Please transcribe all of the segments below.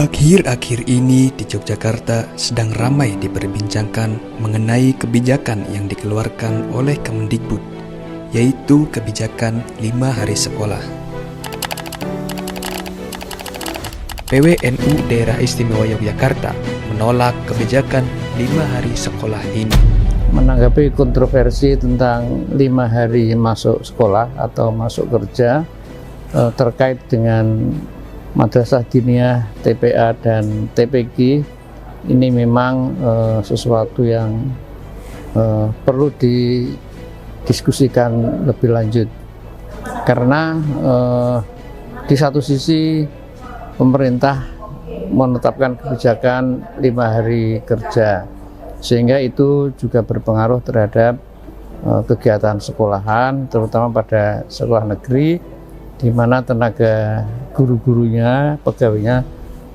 Akhir-akhir ini di Yogyakarta sedang ramai diperbincangkan mengenai kebijakan yang dikeluarkan oleh Kemendikbud, yaitu kebijakan 5 hari sekolah. PWNU Daerah Istimewa Yogyakarta menolak kebijakan 5 hari sekolah ini. Menanggapi kontroversi tentang 5 hari masuk sekolah atau masuk kerja terkait dengan Madrasah Diniyah, TPA, dan TPQ, ini memang sesuatu yang perlu didiskusikan lebih lanjut, karena di satu sisi pemerintah menetapkan kebijakan 5 hari kerja, sehingga itu juga berpengaruh terhadap kegiatan sekolahan, terutama pada sekolah negeri, di mana tenaga guru-gurunya, pegawainya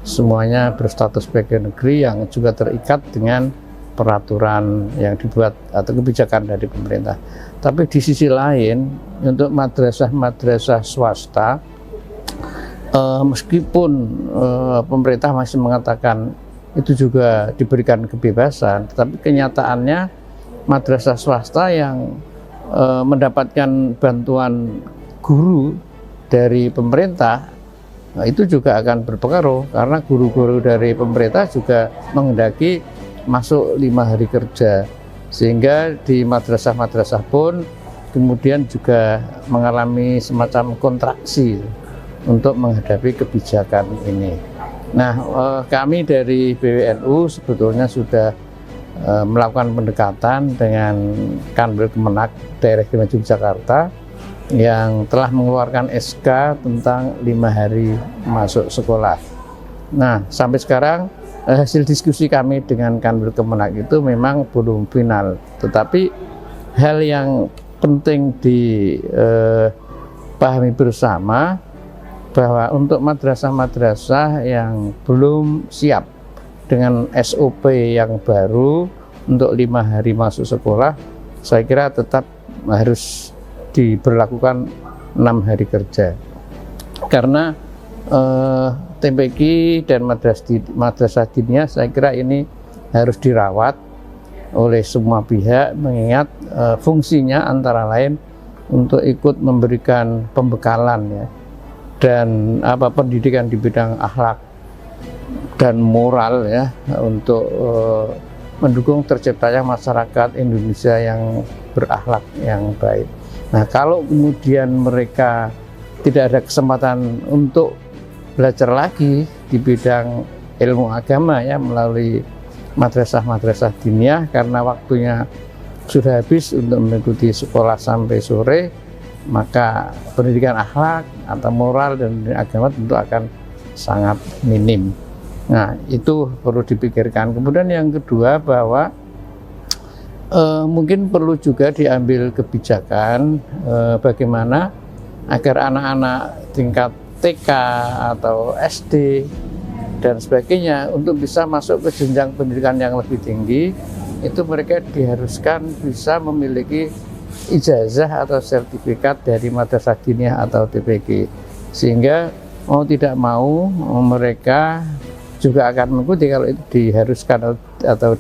semuanya berstatus pegawai negeri yang juga terikat dengan peraturan yang dibuat atau kebijakan dari pemerintah. Tapi di sisi lain, untuk madrasah-madrasah swasta, meskipun pemerintah masih mengatakan itu juga diberikan kebebasan, tetapi kenyataannya madrasah swasta yang mendapatkan bantuan guru dari pemerintah, itu juga akan berpengaruh, karena guru-guru dari pemerintah juga menghendaki masuk 5 hari kerja, sehingga di madrasah-madrasah pun kemudian juga mengalami semacam kontraksi untuk menghadapi kebijakan ini. Nah, kami dari PWNU sebetulnya sudah melakukan pendekatan dengan Kanwil Kemenak Daerah Istimewa Yogyakarta yang telah mengeluarkan SK tentang 5 hari masuk sekolah. Nah, sampai sekarang hasil diskusi kami dengan Kanwil Kemenak itu memang belum final, tetapi hal yang penting dipahami bersama bahwa untuk madrasah-madrasah yang belum siap dengan SOP yang baru untuk 5 hari masuk sekolah, saya kira tetap harus diberlakukan 6 hari kerja, karena TPQ dan madrasah diniyah saya kira ini harus dirawat oleh semua pihak, mengingat fungsinya antara lain untuk ikut memberikan pembekalan ya, dan pendidikan di bidang akhlak dan moral ya, untuk mendukung terciptanya masyarakat Indonesia yang berakhlak yang baik. Nah, kalau kemudian mereka tidak ada kesempatan untuk belajar lagi di bidang ilmu agama ya, melalui madrasah-madrasah diniyah, karena waktunya sudah habis untuk mengikuti sekolah sampai sore, maka pendidikan akhlak atau moral dan agama tentu akan sangat minim. Nah, itu perlu dipikirkan. Kemudian yang kedua, bahwa mungkin perlu juga diambil kebijakan bagaimana agar anak-anak tingkat TK atau SD dan sebagainya untuk bisa masuk ke jenjang pendidikan yang lebih tinggi, itu mereka diharuskan bisa memiliki ijazah atau sertifikat dari madrasah diniyah atau TPQ, sehingga mau tidak mau mereka juga akan mengikuti kalau itu diharuskan atau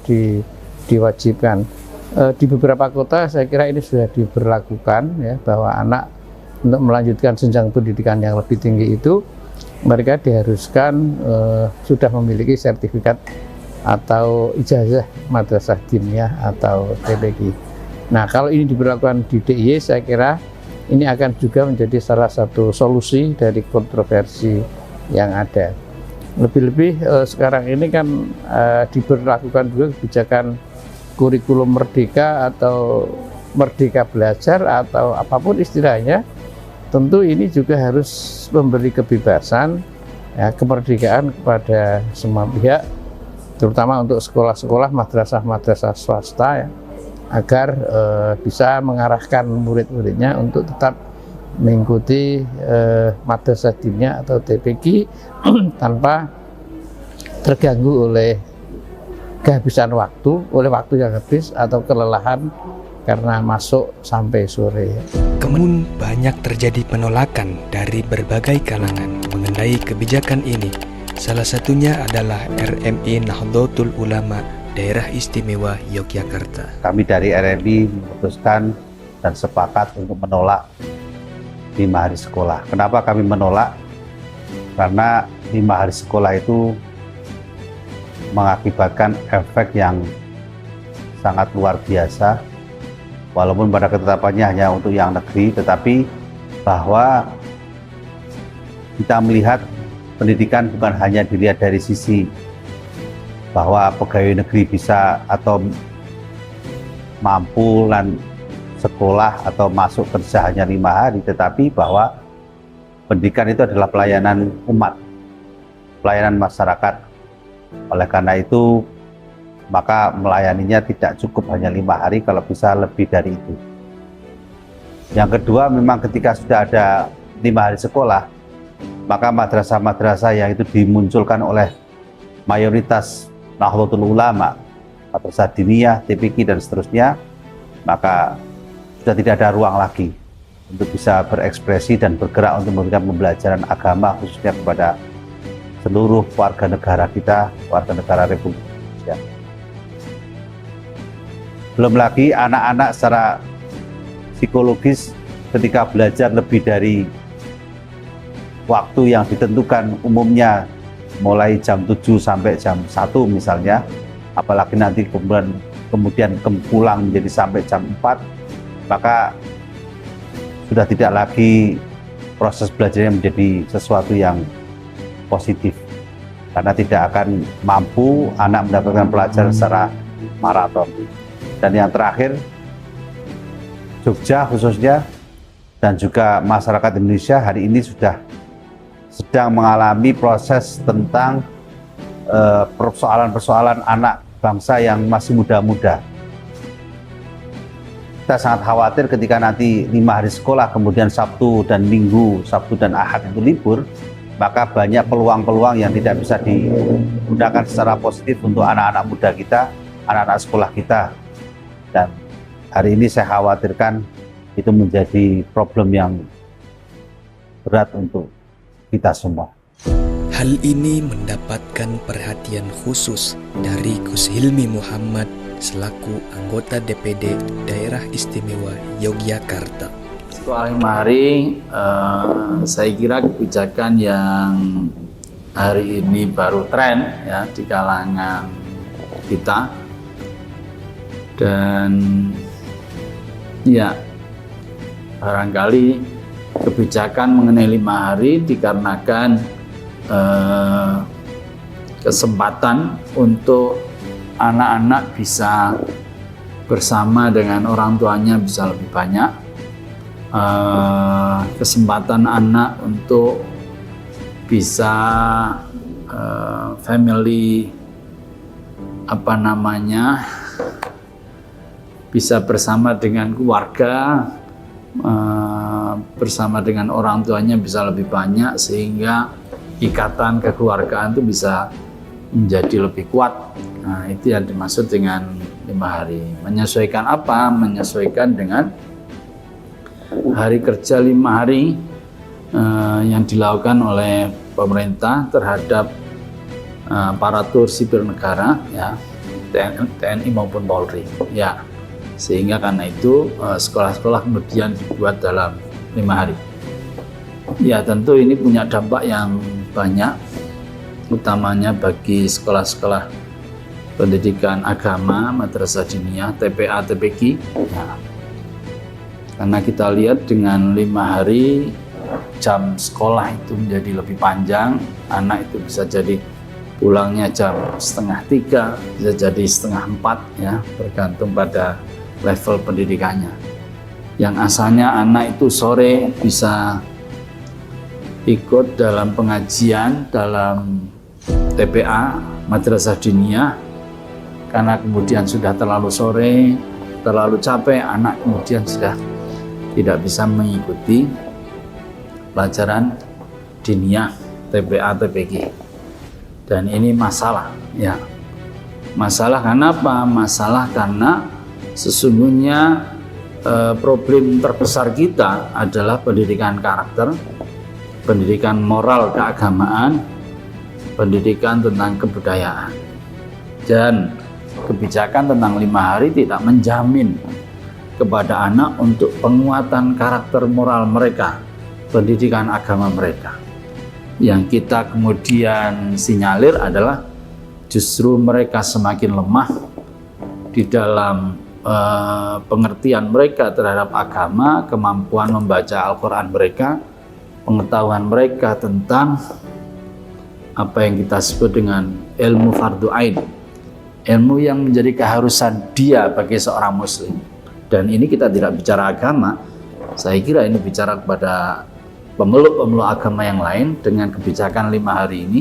diwajibkan. Di beberapa kota saya kira ini sudah diberlakukan ya, bahwa anak untuk melanjutkan jenjang pendidikan yang lebih tinggi itu mereka diharuskan sudah memiliki sertifikat atau ijazah madrasah diniyah atau TPQ. Nah, kalau ini diberlakukan di DIY, saya kira ini akan juga menjadi salah satu solusi dari kontroversi yang ada. Lebih-lebih sekarang ini kan diberlakukan juga kebijakan kurikulum merdeka atau merdeka belajar atau apapun istilahnya. Tentu ini juga harus memberi kebebasan ya, kemerdekaan kepada semua pihak, terutama untuk sekolah-sekolah madrasah-madrasah swasta ya, agar bisa mengarahkan murid-muridnya untuk tetap mengikuti madrasah diniyah atau TPQ tanpa terganggu oleh kehabisan waktu, yang habis atau kelelahan karena masuk sampai sore. Kemudian banyak terjadi penolakan dari berbagai kalangan mengenai kebijakan ini, Salah satunya adalah RMI Nahdlatul Ulama Daerah Istimewa Yogyakarta. Kami dari RMI memutuskan dan sepakat untuk menolak 5 hari sekolah. Kenapa kami menolak? Karena 5 hari sekolah itu mengakibatkan efek yang sangat luar biasa. Walaupun pada ketetapannya hanya untuk yang negeri, tetapi bahwa kita melihat pendidikan bukan hanya dilihat dari sisi bahwa pegawai negeri bisa atau mampu dan sekolah atau masuk kerja hanya 5 hari, tetapi bahwa pendidikan itu adalah pelayanan umat, pelayanan masyarakat. Oleh karena itu, maka melayaninya tidak cukup hanya 5 hari, kalau bisa lebih dari itu. Yang kedua, memang ketika sudah ada 5 hari sekolah, maka madrasah-madrasah yang itu dimunculkan oleh mayoritas Nahdlatul Ulama, madrasah diniyah, TPQ dan seterusnya, maka sudah tidak ada ruang lagi untuk bisa berekspresi dan bergerak untuk memberikan pembelajaran agama khususnya kepada seluruh warga negara kita, warga negara Republik Indonesia. Belum lagi anak-anak secara psikologis ketika belajar lebih dari waktu yang ditentukan, umumnya mulai jam 7 sampai jam 1 misalnya, apalagi nanti kemudian pulang menjadi sampai jam 4, maka sudah tidak lagi proses belajarnya menjadi sesuatu yang positif, karena tidak akan mampu anak mendapatkan pelajaran secara maraton. Dan yang terakhir, Jogja khususnya dan juga masyarakat Indonesia hari ini sudah sedang mengalami proses tentang persoalan-persoalan anak bangsa yang masih muda-muda. Kita sangat khawatir ketika nanti 5 hari sekolah, kemudian Sabtu dan Minggu, Sabtu dan Ahad itu libur, maka banyak peluang-peluang yang tidak bisa digunakan secara positif untuk anak-anak muda kita, anak-anak sekolah kita. Dan hari ini saya khawatirkan itu menjadi problem yang berat untuk kita semua. Hal ini mendapatkan perhatian khusus dari Gus Hilmi Muhammad selaku anggota DPD Daerah Istimewa Yogyakarta. Sekolah 5 hari, saya kira kebijakan yang hari ini baru tren ya di kalangan kita, dan ya barangkali kebijakan mengenai 5 hari dikarenakan kesempatan untuk anak-anak bisa bersama dengan orang tuanya bisa lebih banyak, kesempatan anak untuk bisa family bisa bersama dengan keluarga, bersama dengan orang tuanya bisa lebih banyak, sehingga ikatan kekeluargaan itu bisa menjadi lebih kuat. Nah, itu yang dimaksud dengan 5 hari. Menyesuaikan apa? Menyesuaikan dengan hari kerja 5 hari yang dilakukan oleh pemerintah terhadap aparatur sipil negara, ya, TNI maupun Polri, ya. Sehingga karena itu sekolah-sekolah kemudian dibuat dalam 5 hari. Ya, tentu ini punya dampak yang banyak, utamanya bagi sekolah-sekolah pendidikan agama, madrasah diniyah, TPA, TPQ. Ya. Karena kita lihat dengan 5 hari jam sekolah itu menjadi lebih panjang, anak itu bisa jadi pulangnya jam 2:30, bisa jadi 3:30 ya, bergantung pada level pendidikannya. Yang asalnya anak itu sore bisa ikut dalam pengajian dalam TPA, madrasah diniyah, karena kemudian sudah terlalu sore, terlalu capek, anak kemudian sudah tidak bisa mengikuti pelajaran diniyah, TPA, TPQ. Dan ini masalah, ya. Masalah karena apa? Masalah karena sesungguhnya problem terbesar kita adalah pendidikan karakter, pendidikan moral keagamaan, pendidikan tentang kebudayaan. Dan kebijakan tentang 5 hari tidak menjamin kepada anak untuk penguatan karakter moral mereka, pendidikan agama mereka. Yang kita kemudian sinyalir adalah justru mereka semakin lemah di dalam pengertian mereka terhadap agama, kemampuan membaca Al-Quran mereka, pengetahuan mereka tentang apa yang kita sebut dengan ilmu fardu ain, ilmu yang menjadi keharusan dia bagi seorang muslim. Dan ini kita tidak bicara agama, saya kira ini bicara kepada pemeluk-pemeluk agama yang lain. Dengan kebijakan 5 hari ini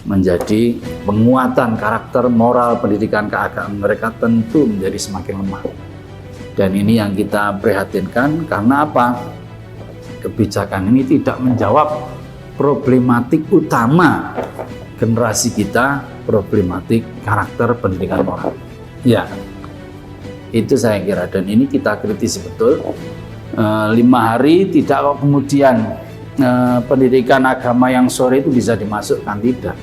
menjadi penguatan karakter moral pendidikan keagamaan mereka tentu menjadi semakin lemah. Dan ini yang kita prihatinkan, karena apa? Kebijakan ini tidak menjawab problematik utama generasi kita, problematik karakter pendidikan moral. Ya, itu saya kira, dan ini kita kritisi betul. 5 hari tidak kok kemudian pendidikan agama yang sore itu bisa dimasukkan, tidak.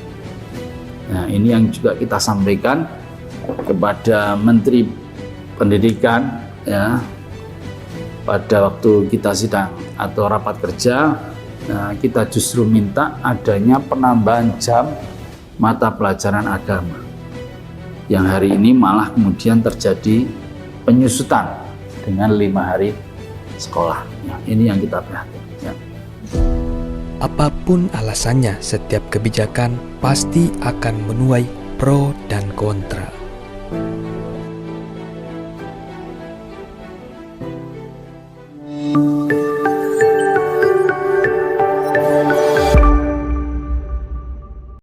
Nah, ini yang juga kita sampaikan kepada Menteri Pendidikan ya, pada waktu kita sidang atau rapat kerja. Kita justru minta adanya penambahan jam mata pelajaran agama, yang hari ini malah kemudian terjadi penyusutan dengan 5 hari sekolah. Ya, ini yang kita perhatikan. Ya. Apapun alasannya, setiap kebijakan pasti akan menuai pro dan kontra.